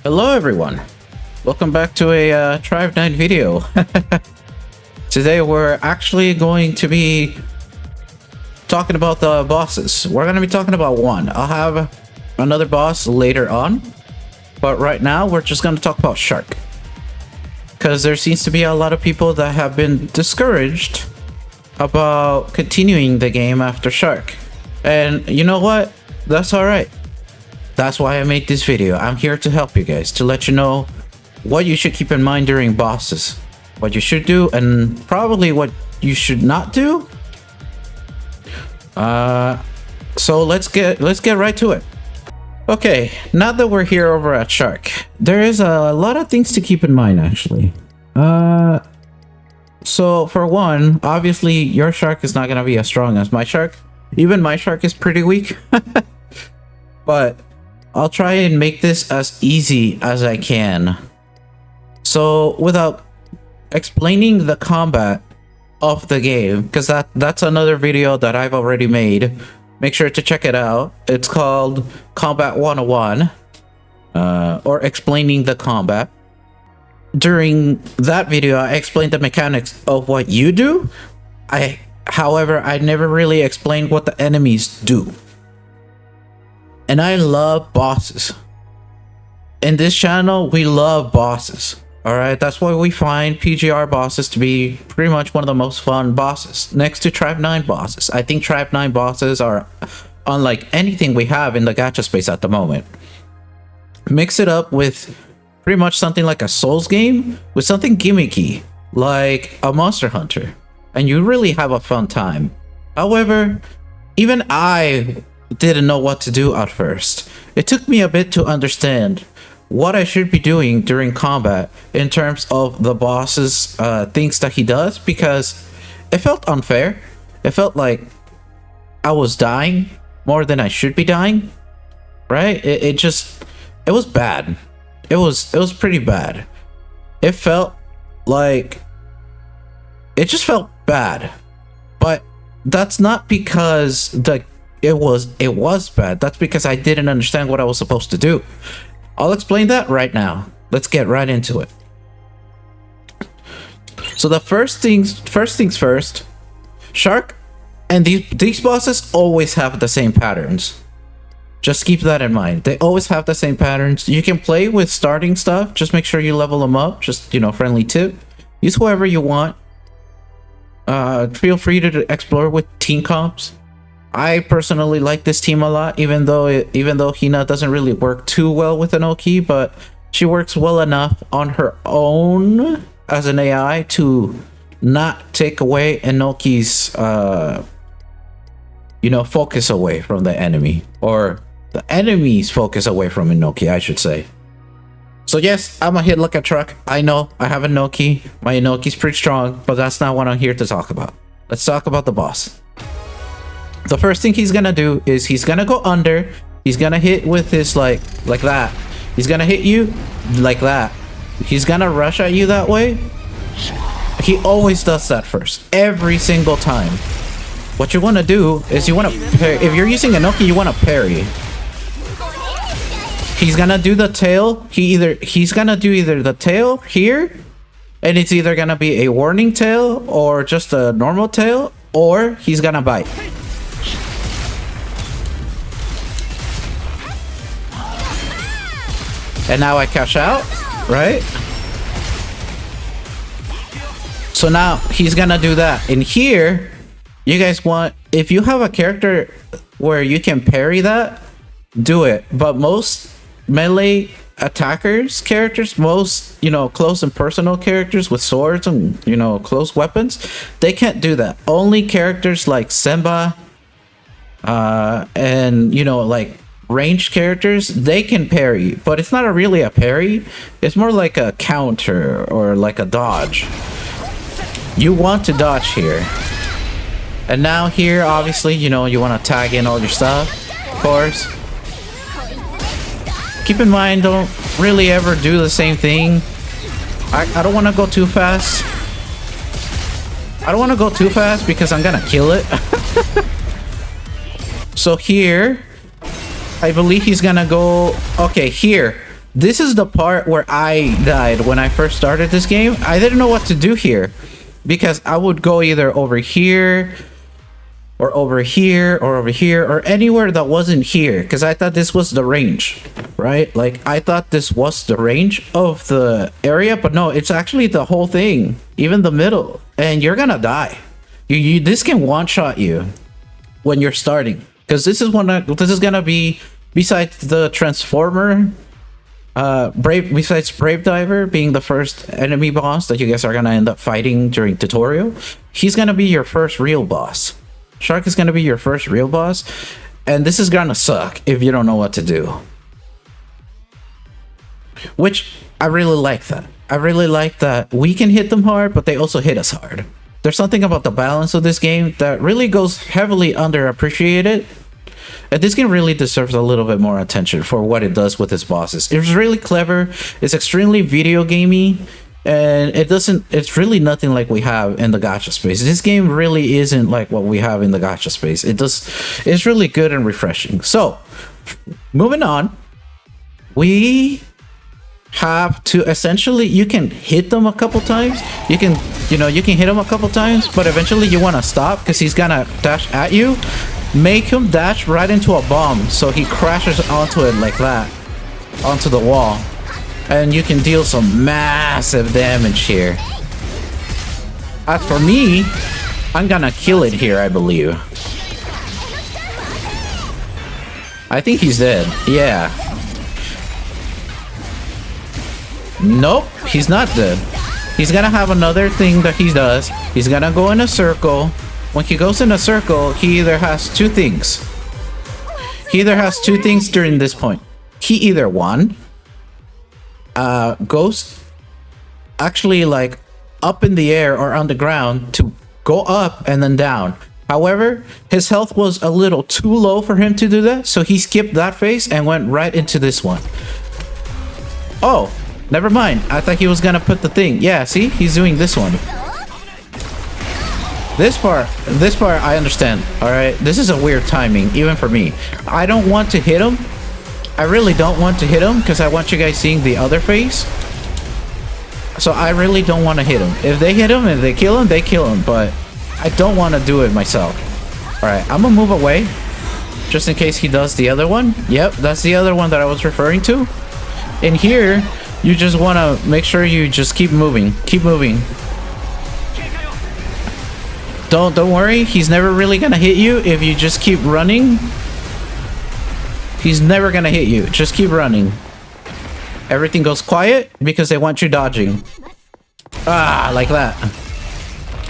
Hello everyone, welcome back to a Tribe 9 video. Today we're actually going to be talking about the bosses. We're going to be talking about one. I'll have another boss later on, but right now we're just going to talk about S.H.A.R.K. Because there seems to be a lot of people that have been discouraged about continuing the game after S.H.A.R.K. And you know what? That's alright. That's why I made this video. I'm here to help you guys, to let you know what you should keep in mind during bosses, what you should do, and probably what you should not do. So let's get right to it. Okay, now that we're here over at S.H.A.R.K, there is a lot of things to keep in mind actually. So for one, obviously your S.H.A.R.K is not gonna be as strong as my S.H.A.R.K. Even my S.H.A.R.K is pretty weak. But I'll try and make this as easy as I can. So without explaining the combat of the game, because that's another video that I've already made. Make sure to check it out. It's called Combat 101, or explaining the combat. During that video, I explained the mechanics of what you do. However, I never really explained what the enemies do. And I love bosses. In this channel, we love bosses. Alright, that's why we find PGR bosses to be pretty much one of the most fun bosses. Next to Tribe 9 bosses. I think Tribe 9 bosses are unlike anything we have in the gacha space at the moment. Mix it up with pretty much something like a Souls game with something gimmicky, like a Monster Hunter. And you really have a fun time. However, even I didn't know what to do at first. It took me a bit to understand what I should be doing during combat in terms of the boss's things that he does, because it felt unfair. It felt like I was dying more than I should be dying, right? It was bad. It was pretty bad. It felt like it just felt bad. But that's not because it was bad. That's because I didn't understand what I was supposed to do. I'll explain that right now. Let's get right into it. So the first things first, S.H.A.R.K and these bosses always have the same patterns. Just keep that in mind. They always have the same patterns. You can play with starting stuff. Just make sure you level them up. Just, you know, friendly tip. Use whoever you want. Feel free to explore with team comps. I personally like this team a lot, even though Hina doesn't really work too well with Inoki, but she works well enough on her own as an AI to not take away Inoki's focus away from the enemy, or the enemy's focus away from Inoki, I should say. So yes, I'm a hit like a truck. I know I have Inoki. My Inoki's pretty strong, but that's not what I'm here to talk about. Let's talk about the boss. The first thing he's gonna do is he's gonna go under. He's gonna hit with his like that. He's gonna hit you like that. He's gonna rush at you that way. He always does that first, every single time. What you want to do is you want to parry. If you're using Inoki, you want to parry. He's gonna do the tail. He's gonna do either the tail here, and it's either gonna be a warning tail or just a normal tail, or he's gonna bite. And now I cash out, right? So now he's gonna do that. And here, you guys want, if you have a character where you can parry that, do it. But most melee attackers characters, most, close and personal characters with swords and, close weapons, they can't do that. Only characters like Senba, and, like ranged characters, they can parry, but it's not really a parry. It's more like a counter or like a dodge. You want to dodge here. And now here, obviously, you want to tag in all your stuff, of course. Keep in mind, don't really ever do the same thing. I don't want to go too fast. I don't want to go too fast because I'm gonna kill it. So here, I believe he's gonna go... Okay, here. This is the part where I died when I first started this game. I didn't know what to do here because I would go either over here or over here or over here or anywhere that wasn't here because I thought this was the range, right? Like I thought this was the range of the area, but no, it's actually the whole thing, even the middle, and you're gonna die. This can one-shot you when you're starting because this is gonna be, besides the Transformer, besides Brave Diver being the first enemy boss that you guys are gonna end up fighting during tutorial, he's gonna be your first real boss. S.H.A.R.K is gonna be your first real boss, and this is gonna suck if you don't know what to do. Which I really like that. I really like that we can hit them hard, but they also hit us hard. There's something about the balance of this game that really goes heavily underappreciated. And this game really deserves a little bit more attention for what it does with its bosses. It's really clever. It's extremely video gamey. And it's really nothing like we have in the gacha space. This game really isn't like what we have in the gacha space. It's really good and refreshing. So, moving on, we have to essentially, you can hit them a couple times. You can hit him a couple times, but eventually you want to stop because he's gonna dash at you. Make him dash right into a bomb so he crashes onto it like that, onto the wall. And you can deal some massive damage here. As for me, I'm gonna kill it here, I believe. I think he's dead. Yeah. Nope, he's not dead. He's gonna have another thing that he does. He's gonna go in a circle. When he goes in a circle, he either has two things. He either has two things during this point. He either won, goes actually like up in the air or on the ground to go up and then down. However, his health was a little too low for him to do that, so he skipped that phase and went right into this one. Oh, never mind. I thought he was gonna put the thing. Yeah, see? He's doing this one. This part I understand. Alright, this is a weird timing, even for me. I don't want to hit him. I really don't want to hit him because I want you guys seeing the other phase. So I really don't want to hit him. If they hit him, if they kill him, they kill him. But I don't want to do it myself. Alright, I'm gonna move away just in case he does the other one. Yep, that's the other one that I was referring to. In here, you just want to make sure you just keep moving. Keep moving. Don't worry, he's never really gonna hit you if you just keep running. He's never gonna hit you. Just keep running. Everything goes quiet because they want you dodging. Ah, like that.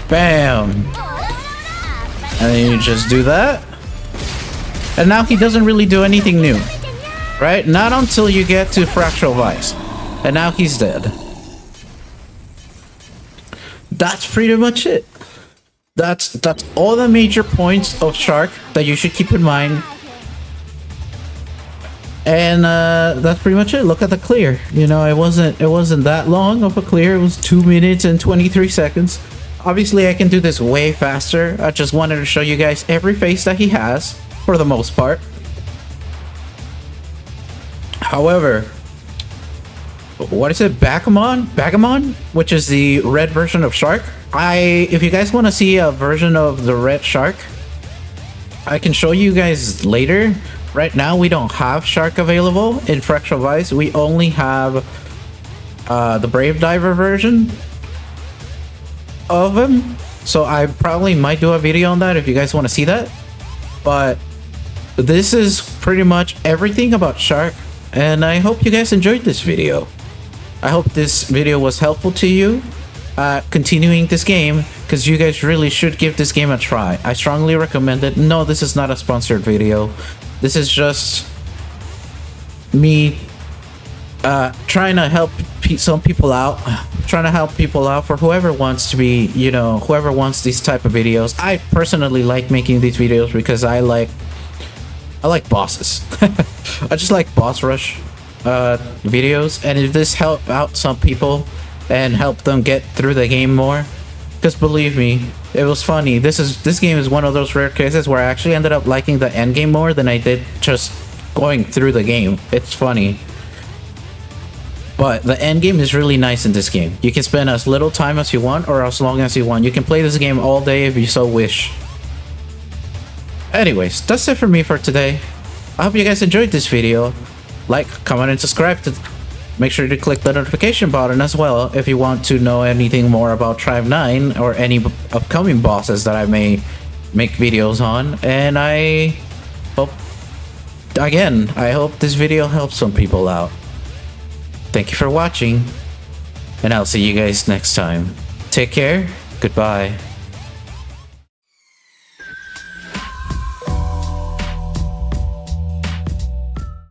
Bam. And then you just do that. And now he doesn't really do anything new. Right? Not until you get to Fractal Vice. And now he's dead. That's pretty much it. That's all the major points of S.H.A.R.K that you should keep in mind. And that's pretty much it. Look at the clear. You know, it wasn't that long of a clear. It was 2 minutes and 23 seconds. Obviously, I can do this way faster. I just wanted to show you guys every face that he has, for the most part. However, what is it? Bagamon, which is the red version of S.H.A.R.K. If you guys want to see a version of the red S.H.A.R.K, I can show you guys later. Right now, we don't have S.H.A.R.K available in Fractal Vice. We only have the Brave Diver version of him. So I probably might do a video on that if you guys want to see that. But this is pretty much everything about S.H.A.R.K, and I hope you guys enjoyed this video. I hope this video was helpful to you continuing this game, because you guys really should give this game a try. I strongly recommend it. No, this is not a sponsored video. This is just me trying to help some people out, trying to help people out for whoever wants to be, you know, whoever wants these type of videos. I personally like making these videos because I like bosses. I just like boss rush videos, and if this help out some people and help them get through the game more, because believe me, it was funny. This game is one of those rare cases where I actually ended up liking the end game more than I did just going through the game. It's funny. But the end game is really nice in this game. You can spend as little time as you want or as long as you want. You can play this game all day if you so wish. Anyways, that's it for me for today. I hope you guys enjoyed this video. Like, comment, and subscribe. Make sure to click the notification button as well if you want to know anything more about Tribe 9 or any upcoming bosses that I may make videos on. And I hope this video helps some people out. Thank you for watching, and I'll see you guys next time. Take care. Goodbye.